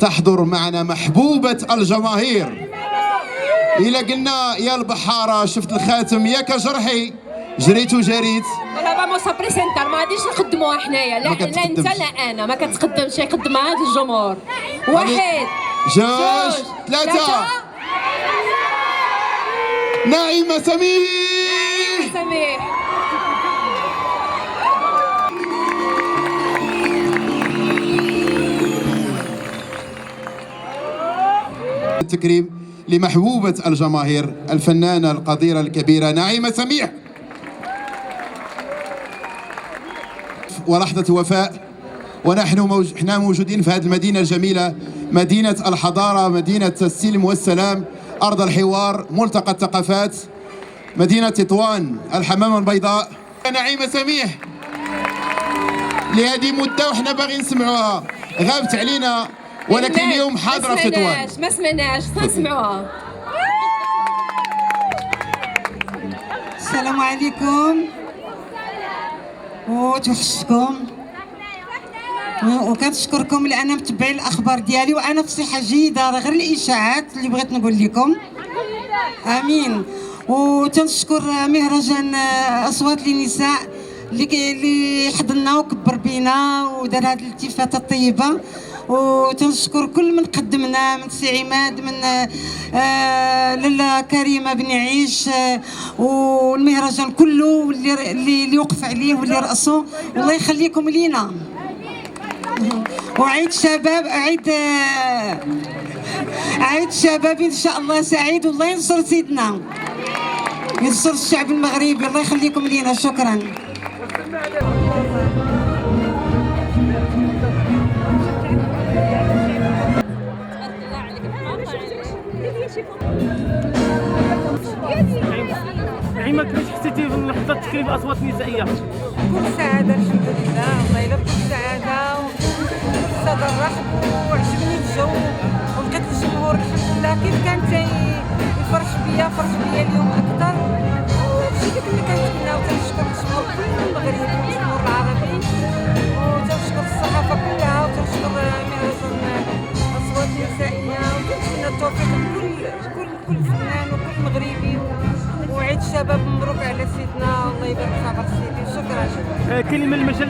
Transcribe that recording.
تحضر معنا محبوبة الجماهير. إلا قلنا يا البحارة شفت الخاتم ياك جرحي جريت وجريت. لا فاموس بريسنتار ما غاديش نخدموها حنايا، لا لا انت لا انا ما كتقدمش، يقدمها هذا الجمهور. واحد جوج ثلاثة. نعيمة سميح. التكريم لمحبوبة الجماهير الفنانة القديرة الكبيرة نعيمة سميح. ولحظة وفاء ونحن موجودين في هذه المدينة الجميلة، مدينة الحضارة، مدينة السلم والسلام، أرض الحوار، ملتقى الثقافات، مدينة تطوان، الحمامة البيضاء. نعيمة سميح لهذه مدة وحنا باغيين نسمعوها، غابت علينا ولكن اليوم حاضرة في تطوان. ما سمعناش نسمعوها. السلام عليكم وتوحشتكم وكنشكركم لان متبعين الاخبار ديالي وانا في صحه جيده، غير الاشاعات اللي بغيت نقول لكم. امين. وتنشكر مهرجان اصوات للنساء اللي حضرنا وكبر بينا ودار هذه الالتفاته الطيبه. وتنشكر كل من قدمنا، من سي عماد، من لاله كريمه بن عيش، والمهرجان كله واللي وقف عليه واللي رأسه، والله يخليكم لينا. وعيد شباب، عيد شباب ان شاء الله سعيد، والله ينصر سيدنا، ينصر الشعب المغربي، الله يخليكم لينا. شكرا. نعيمة كيفاش حسيتي في اللحظة تكريم الأصوات النسائية؟ بكل سعادة الحمد لله، والله إلا بكل سعادة وبكل صدر رحب، وعجبني الجو ولقيت الجمهور الحمد لله كيف كان يفرح بيا، فرح بيا اليوم أكثر. وماشي ديك اللي كنتمنى. وتنشكر الجمهور كل المغربي والجمهور العربي، وتنشكر الصحافة كلها، وتنشكر مهرجان الأصوات النسائية، وتنتمنى التوفيق لكل فنان وكل مغربي. وعيد الشباب مبروك على سيدنا، الله يبارك في عمر سيدي. شكرا. كلمة للمجال